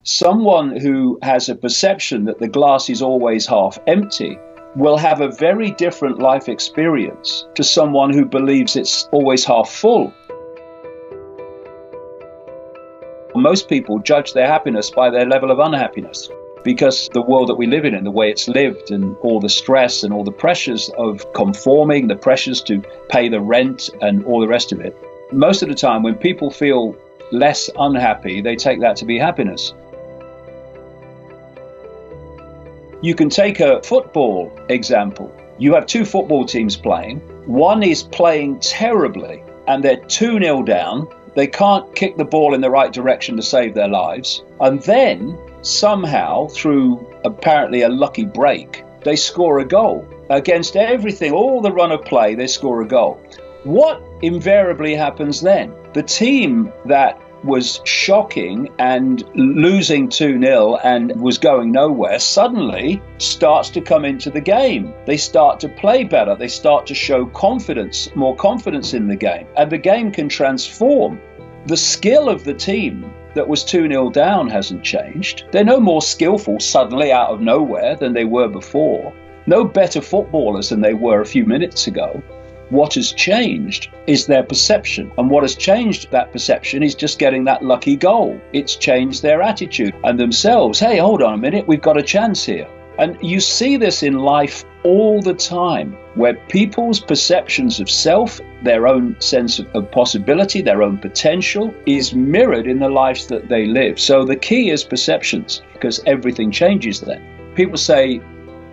Someone who has a perception that the glass is always half empty will have a very different life experience to someone who believes it's always half full. Most people judge their happiness by their level of unhappiness, because the world that we live in and the way it's lived and all the stress and all the pressures of conforming, the pressures to pay the rent and all the rest of it. Most of the time when people feel less unhappy, they take that to be happiness. You can take a football example. You have two football teams playing. One is playing terribly and they're 2-0 down. They can't kick the ball in the right direction to save their lives. And then somehow, through apparently a lucky break, they score a goal. Against everything, all the run of play, they score a goal. What invariably happens then? The team that was shocking and losing 2-0 and was going nowhere suddenly starts to come into the game. They start to play better. They start to show confidence, more confidence in the game. And the game can transform. The skill of the team that was 2-0 down hasn't changed. They're no more skillful suddenly out of nowhere than they were before. No better footballers than they were a few minutes ago. What has changed is their perception. And what has changed that perception is just getting that lucky goal. It's changed their attitude and themselves. Hey, hold on a minute, we've got a chance here. And you see this in life all the time, where people's perceptions of self, their own sense of possibility, their own potential, is mirrored in the lives that they live. So the key is perceptions, because everything changes then. People say,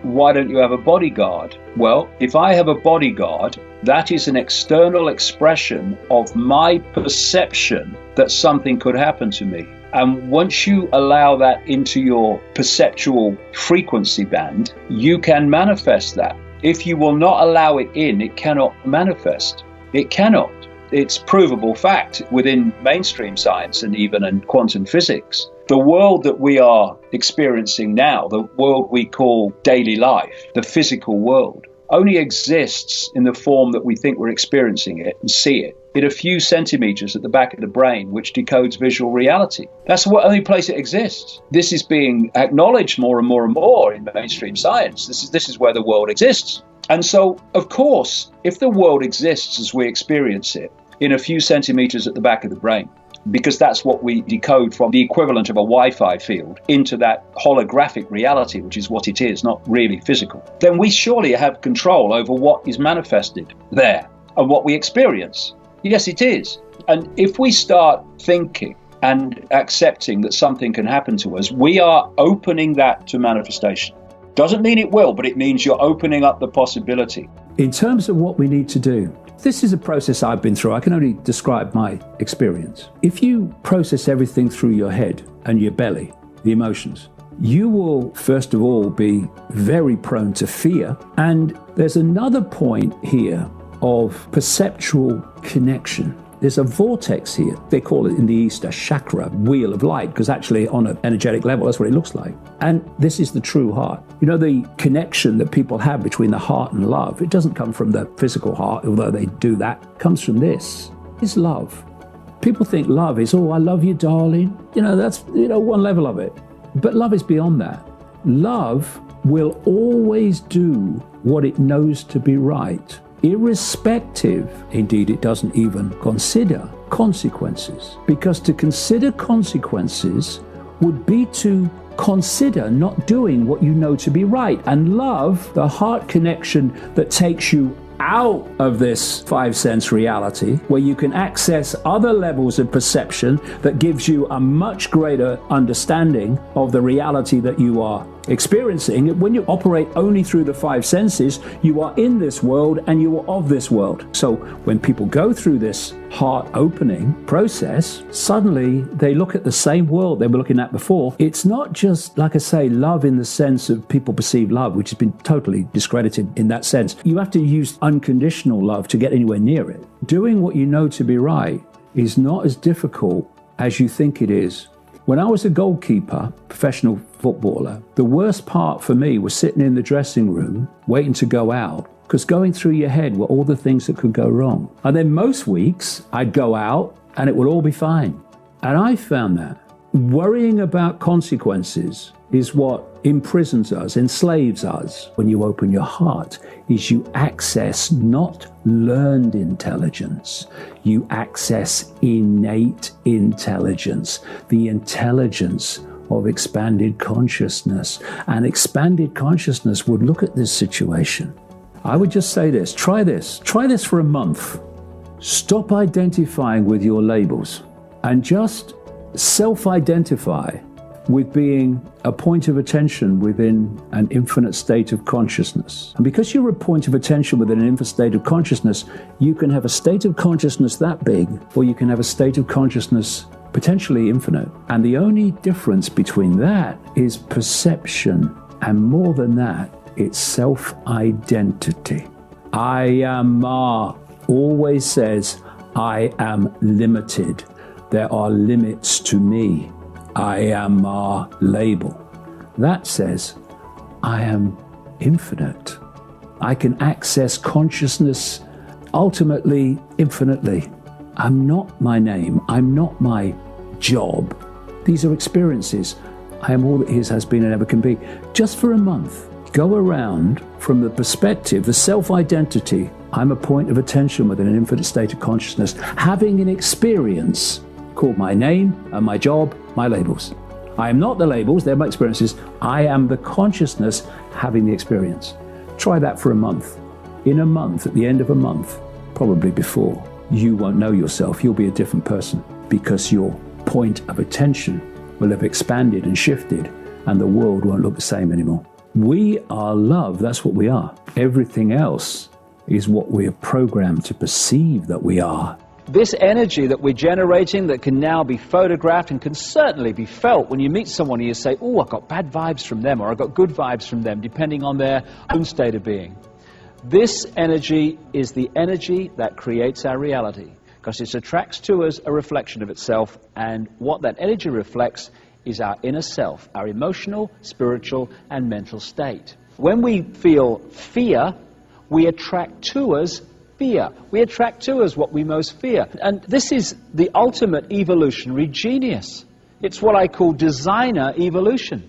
why don't you have a bodyguard? Well, if I have a bodyguard, that is an external expression of my perception that something could happen to me. And once you allow that into your perceptual frequency band, you can manifest that. If you will not allow it in, it cannot manifest. It cannot. It's provable fact within mainstream science and even in quantum physics. The world that we are experiencing now, the world we call daily life, the physical world, only exists in the form that we think we're experiencing it and see it in a few centimeters at the back of the brain, which decodes visual reality. That's the only place it exists. This is being acknowledged more and more and more in mainstream science. This is where the world exists. And so, of course, if the world exists as we experience it in a few centimeters at the back of the brain, because that's what we decode from the equivalent of a Wi-Fi field into that holographic reality, which is what it is, not really physical, then we surely have control over what is manifested there and what we experience. Yes, it is. And if we start thinking and accepting that something can happen to us, we are opening that to manifestation. Doesn't mean it will, but it means you're opening up the possibility. In terms of what we need to do, this is a process I've been through. I can only describe my experience. If you process everything through your head and your belly, the emotions, you will first of all be very prone to fear. And there's another point here of perceptual connection. There's a vortex here. They call it in the East a chakra, wheel of light, because actually on an energetic level, that's what it looks like. And this is the true heart. You know, the connection that people have between the heart and love, it doesn't come from the physical heart, although they do that. It comes from this. It's love. People think love is, oh, I love you, darling. You know, that's, one level of it. But love is beyond that. Love will always do what it knows to be right, irrespective, indeed it doesn't even consider consequences. Because to consider consequences would be to consider not doing what you know to be right. And love, the heart connection that takes you out of this five-sense reality, where you can access other levels of perception that gives you a much greater understanding of the reality that you are experiencing. When you operate only through the five senses, you are in this world and you are of this world. So when people go through this heart opening process, suddenly they look at the same world they were looking at before. It's not just, like I say, love in the sense of people perceive love, which has been totally discredited in that sense. You have to use unconditional love to get anywhere near it. Doing what you know to be right is not as difficult as you think it is. When I was a goalkeeper, professional footballer, the worst part for me was sitting in the dressing room waiting to go out, because going through your head were all the things that could go wrong. And then most weeks I'd go out and it would all be fine. And I found that worrying about consequences is what imprisons us, enslaves us. When you open your heart, is you access not learned intelligence, you access innate intelligence, the intelligence of expanded consciousness. And expanded consciousness would look at this situation. I would just say this, try this for a month. Stop identifying with your labels and just self-identify with being a point of attention within an infinite state of consciousness. And because you're a point of attention within an infinite state of consciousness, you can have a state of consciousness that big, or you can have a state of consciousness potentially infinite. And the only difference between that is perception. And more than that, it's self-identity. I am always says, I am limited. There are limits to me. I am label. That says, I am infinite. I can access consciousness ultimately, infinitely. I'm not my name. I'm not my job. These are experiences. I am all that is, has been, and ever can be. Just for a month, go around from the perspective, the self-identity. I'm a point of attention within an infinite state of consciousness, having an experience called my name and my job, my labels. I am not the labels, they're my experiences. I am the consciousness having the experience. Try that for a month. In a month, at the end of a month, probably before, you won't know yourself. You'll be a different person because your point of attention will have expanded and shifted and the world won't look the same anymore. We are love, that's what we are. Everything else is what we are programmed to perceive that we are. This energy that we're generating that can now be photographed and can certainly be felt when you meet someone and you say, oh, I've got bad vibes from them, or I've got good vibes from them, depending on their own state of being. This energy is the energy that creates our reality, because it attracts to us a reflection of itself, and what that energy reflects is our inner self, our emotional, spiritual, and mental state. When we feel fear, we attract to us fear. We attract to us what we most fear. And this is the ultimate evolutionary genius. It's what I call designer evolution.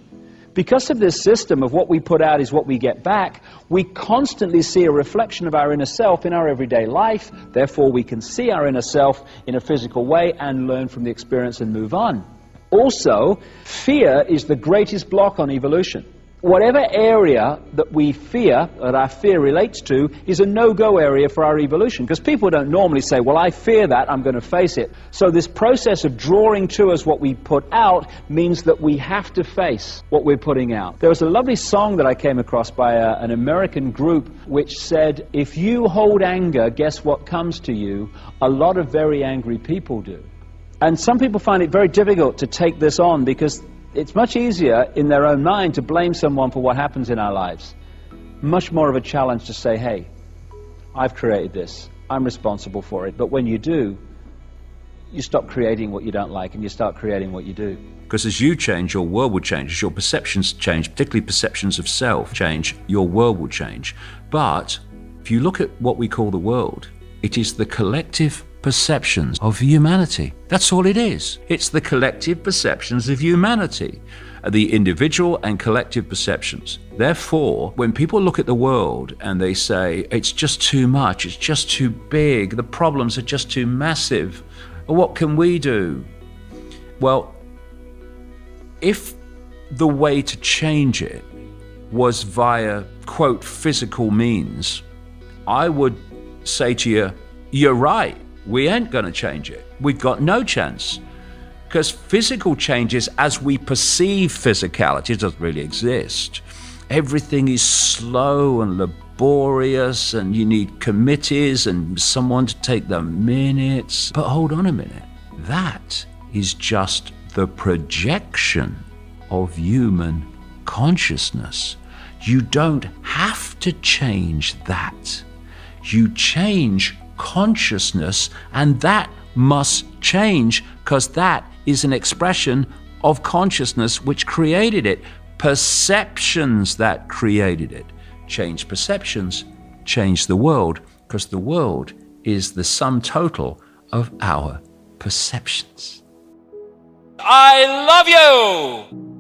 Because of this system of what we put out is what we get back, we constantly see a reflection of our inner self in our everyday life. Therefore, we can see our inner self in a physical way and learn from the experience and move on. Also, fear is the greatest block on evolution. Whatever area that we fear, that our fear relates to, is a no-go area for our evolution. Because people don't normally say, well, I fear that, I'm going to face it. So this process of drawing to us what we put out means that we have to face what we're putting out. There was a lovely song that I came across by an American group which said, if you hold anger, guess what comes to you? A lot of very angry people do. And some people find it very difficult to take this on because it's much easier in their own mind to blame someone for what happens in our lives. Much more of a challenge to say, hey, I've created this, I'm responsible for it. But when you do, you stop creating what you don't like and you start creating what you do. Because as you change, your world will change. As your perceptions change, particularly perceptions of self change, your world will change. But if you look at what we call the world, it is the collective perceptions of humanity. That's all it is. It's the collective perceptions of humanity, the individual and collective perceptions. Therefore, when people look at the world and they say, it's just too much, it's just too big, the problems are just too massive, what can we do? Well, if the way to change it was via, quote, physical means, I would say to you, you're right. We ain't going to change it. We've got no chance. Because physical changes, as we perceive physicality, doesn't really exist. Everything is slow and laborious, and you need committees and someone to take the minutes. But hold on a minute. That is just the projection of human consciousness. You don't have to change that. You change consciousness, and that must change because that is an expression of consciousness which created it. Perceptions that created it. Change perceptions, change the world, because the world is the sum total of our perceptions. I love you.